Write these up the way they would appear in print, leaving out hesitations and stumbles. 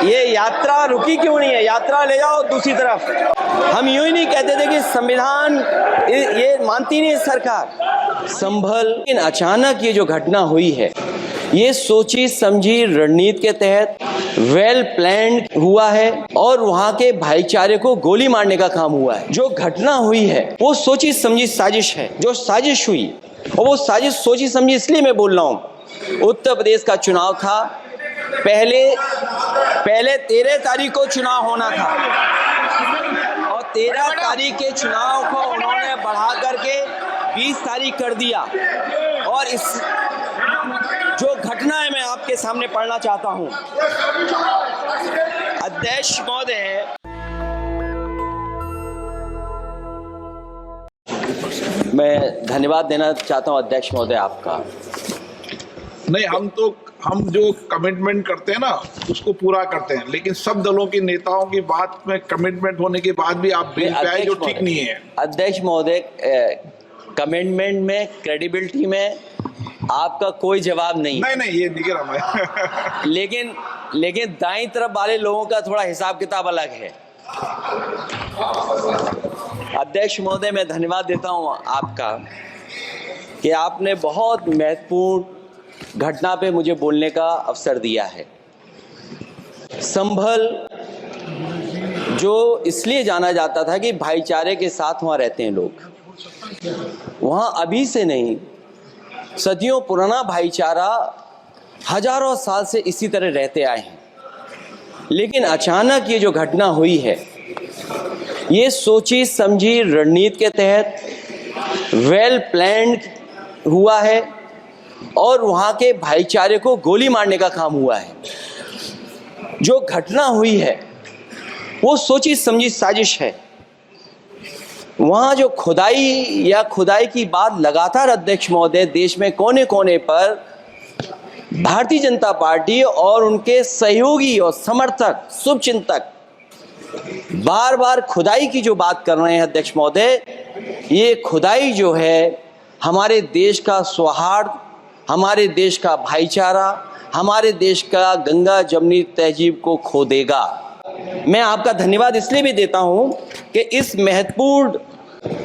ये यात्रा रुकी क्यों नहीं है? यात्रा ले जाओ दूसरी तरफ। हम यूं ही नहीं कहते थे कि संविधान ये मानती नहीं सरकार। संभल, लेकिन अचानक ये जो घटना हुई है ये सोची समझी रणनीति के तहत वेल प्लान्ड हुआ है और वहां के भाईचारे को गोली मारने का काम हुआ है। जो घटना हुई है वो सोची समझी साजिश है। जो साजिश हुई और वो साजिश सोची समझी इसलिए मैं बोल रहा हूँ। उत्तर प्रदेश का चुनाव था, पहले 13 तारीख को चुनाव होना था और 13 तारीख के चुनाव को उन्होंने बढ़ा करके 20 तारीख कर दिया। और इस जो घटना है मैं आपके सामने पढ़ना चाहता हूं। अध्यक्ष महोदय, मैं धन्यवाद देना चाहता हूं अध्यक्ष महोदय आपका। नहीं, हम जो कमिटमेंट करते हैं ना उसको पूरा करते हैं, लेकिन सब दलों के नेताओं की बात में कमिटमेंट होने के बाद भी आप बेंच पे आए जो ठीक नहीं है। अध्यक्ष महोदय, कमिटमेंट में, क्रेडिबिलिटी में आपका कोई जवाब नहीं। नहीं ये दिख रहा है लेकिन दाईं तरफ वाले लोगों का थोड़ा हिसाब किताब अलग है। अध्यक्ष महोदय, मैं धन्यवाद देता हूं आपका कि आपने बहुत महत्वपूर्ण घटना पे मुझे बोलने का अवसर दिया है। संभल जो इसलिए जाना जाता था कि भाईचारे के साथ वहाँ रहते हैं लोग, वहाँ अभी से नहीं सदियों पुराना भाईचारा हजारों साल से इसी तरह रहते आए हैं। लेकिन अचानक ये जो घटना हुई है ये सोची समझी रणनीति के तहत वेल प्लान्ड हुआ है और वहाँ के भाईचारे को गोली मारने का काम हुआ है। जो घटना हुई है वो सोची समझी साजिश है। वहाँ जो खुदाई की बात लगातार अध्यक्ष महोदय देश में कोने कोने पर भारतीय जनता पार्टी और उनके सहयोगी और समर्थक शुभचिंतक बार बार खुदाई की जो बात कर रहे हैं अध्यक्ष महोदय, ये खुदाई जो है हमारे देश का सौहार्द, हमारे देश का भाईचारा, हमारे देश का गंगा जमनी तहजीब को खो देगा। मैं आपका धन्यवाद इसलिए भी देता हूं कि इस महत्वपूर्ण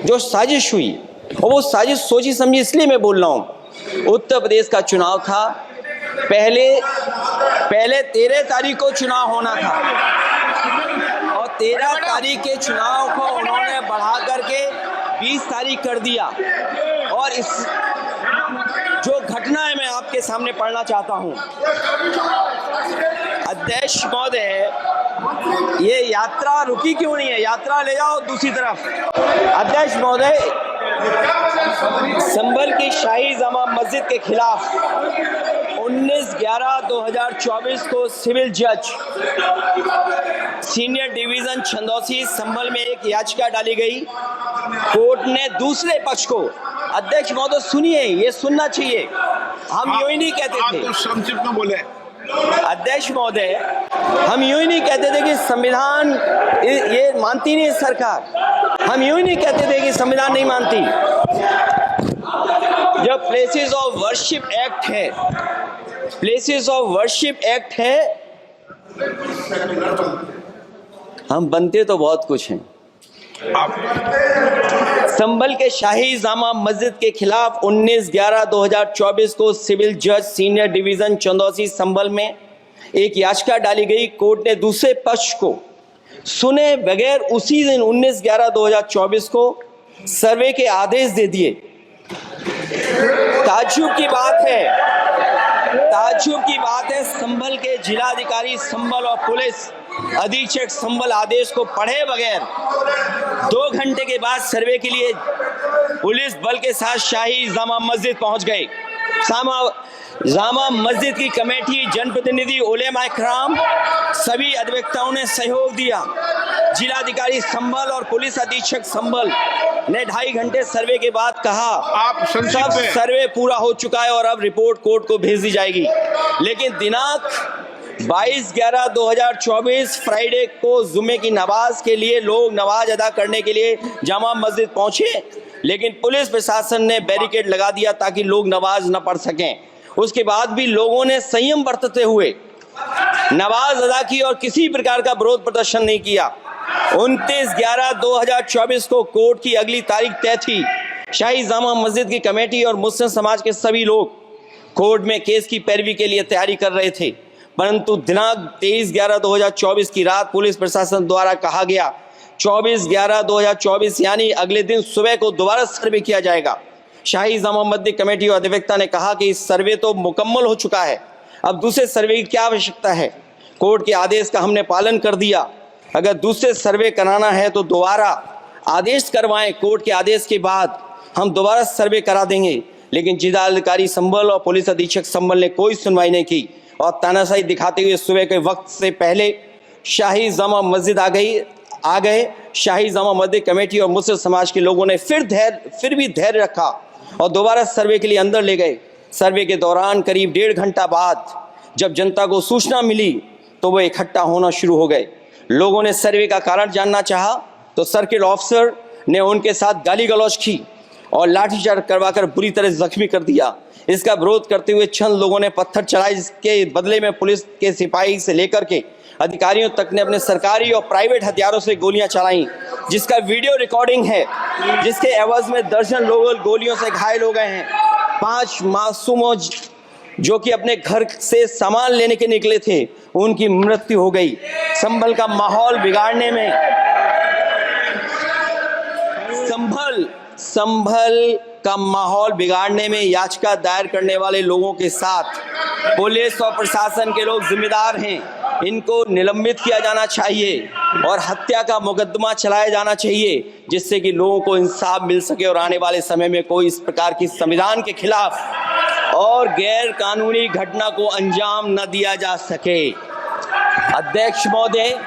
जो साजिश हुई और वो साजिश सोची समझी इसलिए मैं बोल रहा हूं। उत्तर प्रदेश का चुनाव था, पहले 13 तारीख को चुनाव होना था और 13 तारीख के चुनाव को उन्होंने बढ़ा करके 20 तारीख कर दिया। और इस जो घटना है मैं आपके सामने पढ़ना चाहता हूं। अध्यक्ष महोदय, ये यात्रा रुकी क्यों नहीं है? यात्रा ले जाओ दूसरी तरफ। अध्यक्ष महोदय, संभल की शाही जामा मस्जिद के खिलाफ 19/11/2024 को सिविल जज सीनियर डिवीजन छंदौसी संभल में एक याचिका डाली गई। कोर्ट ने दूसरे पक्ष को, अध्यक्ष महोदय सुनिए, ये सुनना चाहिए, हम यूं ही नहीं कहते थे। आप संक्षिप्त में बोले। अध्यक्ष महोदय, हम यूं ही नहीं कहते थे कि संविधान ये मानती नहीं सरकार। हम यूं ही नहीं कहते थे कि संविधान नहीं मानती। जब प्लेसेस ऑफ वर्शिप एक्ट है, हम बनते तो बहुत कुछ हैं। संभल के शाही जामा मस्जिद के खिलाफ 19/11/2024 को सिविल जज सीनियर डिवीजन चंदौसी संभल में एक याचिका डाली गई। कोर्ट ने दूसरे पक्ष को सुने बगैर उसी दिन 19/11/2024 को सर्वे के आदेश दे दिए। ताज्जुब की बात है संभल के जिलाधिकारी संभल और पुलिस अधीक्षक संभल आदेश को पढ़े बगैर 2 घंटे के बाद सर्वे के लिए पुलिस बल के साथ शाही जामा मस्जिद पहुंच गए। जामा मस्जिद की कमेटी, जनप्रतिनिधि, उलेमा इकराम, सभी अधिवक्ताओं ने सहयोग दिया। जिलाधिकारी संभल और पुलिस अधीक्षक संभल ने 2.5 घंटे सर्वे के बाद कहा आप सब सर्वे पूरा हो चुका है और अब रिपोर्ट कोर्ट को भेज दी जाएगी। लेकिन दिनांक 22/11/2024 फ्राइडे को जुमे की नमाज के लिए लोग नमाज अदा करने के लिए जामा मस्जिद पहुंचे, लेकिन पुलिस प्रशासन ने बैरिकेड लगा दिया ताकि लोग नमाज न पढ़ सकें। उसके बाद भी लोगों ने संयम बरतते हुए नमाज अदा की और किसी प्रकार का विरोध प्रदर्शन नहीं किया। 29/11/2024 को कोर्ट की अगली तारीख तय थी। शाही जामा मस्जिद की कमेटी और मुस्लिम समाज के सभी लोग कोर्ट में केस की पैरवी के लिए तैयारी कर रहे थे, परंतु दिनांक 23/11/2024 की रात पुलिस प्रशासन द्वारा कहा गया 24/11/2024 यानी अगले दिन सुबह को दोबारा सर्वे किया जाएगा। शाही जामा मस्जिद कमेटी और अधिवक्ता ने कहा कि इस सर्वे तो मुकम्मल हो चुका है, अब दूसरे सर्वे की क्या आवश्यकता है। कोर्ट के आदेश का हमने पालन कर दिया, अगर दूसरे सर्वे कराना है तो दोबारा आदेश करवाएं। कोर्ट के आदेश के बाद हम दोबारा सर्वे करा देंगे। लेकिन जिलाधिकारी संभल और पुलिस अधीक्षक संभल ने कोई सुनवाई नहीं की और तानाशाही दिखाते हुए सुबह के वक्त से पहले शाही जामा मस्जिद आ गए। शाही जामा मस्जिद कमेटी और मुस्लिम समाज के लोगों ने फिर भी धैर्य रखा और दोबारा सर्वे के लिए अंदर ले गए। सर्वे के दौरान करीब 1.5 घंटा बाद जब जनता को सूचना मिली तो वो इकट्ठा होना शुरू हो गए। लोगों ने सर्वे का कारण जानना चाहा तो सर्किल ऑफिसर ने उनके साथ गाली गलौज की और लाठीचार्ज करवाकर बुरी तरह जख्मी कर दिया। इसका विरोध करते हुए चंद लोगों ने पत्थर चलाए, जिसके बदले में पुलिस के सिपाही से लेकर के अधिकारियों तक ने अपने सरकारी और प्राइवेट हथियारों से गोलियां चलाई, जिसका वीडियो रिकॉर्डिंग है, जिसके एवज में दर्जन लोग गोलियों से घायल हो गए हैं। 5 मासूमों जो कि अपने घर से सामान लेने के निकले थे, उनकी मृत्यु हो गई। संभल का माहौल बिगाड़ने में संभल का माहौल बिगाड़ने में याचिका दायर करने वाले लोगों के साथ पुलिस और प्रशासन के लोग जिम्मेदार हैं। इनको निलंबित किया जाना चाहिए और हत्या का मुकदमा चलाया जाना चाहिए, जिससे कि लोगों को इंसाफ मिल सके और आने वाले समय में कोई इस प्रकार की संविधान के खिलाफ और गैर कानूनी घटना को अंजाम न दिया जा सके। अध्यक्ष महोदय,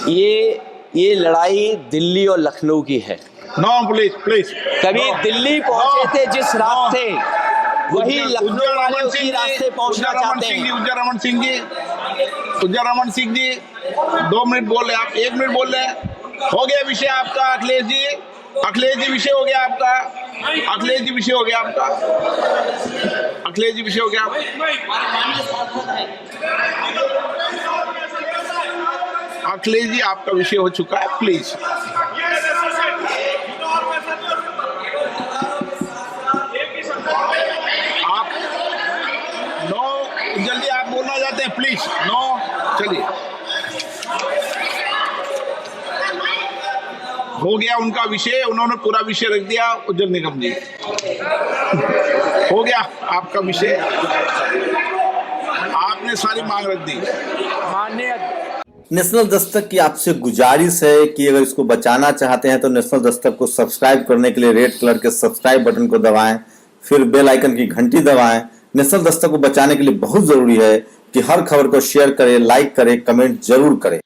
ये लड़ाई दिल्ली और लखनऊ की है। नो प्लीज कभी दिल्ली पहुंचे थे जिस रास्ते, वही लखनऊ वाले उसी रास्ते पहुंचना चाहते हैं। उज्जर रमन सिंह जी 2 मिनट बोल रहे, आप 1 मिनट बोल रहे हैं। हो गया विषय आपका अखिलेश जी विषय हो गया आपका। अखिलेश जी विषय हो गया अखिलेश जी आपका विषय हो चुका है, प्लीज। आप जल्दी आप बोलना चाहते हैं, प्लीज। चलिए, हो गया उनका विषय, उन्होंने पूरा विषय रख दिया। उज्जवल निगम जी, हो गया आपका विषय, आपने सारी मांग रख दी। माननीय नेशनल दस्तक की आपसे गुजारिश है कि अगर इसको बचाना चाहते हैं तो नेशनल दस्तक को सब्सक्राइब करने के लिए रेड कलर के सब्सक्राइब बटन को दबाएं, फिर बेल आइकन की घंटी दबाएं। नेशनल दस्तक को बचाने के लिए बहुत जरूरी है कि हर खबर को शेयर करें, लाइक करें, कमेंट जरूर करें।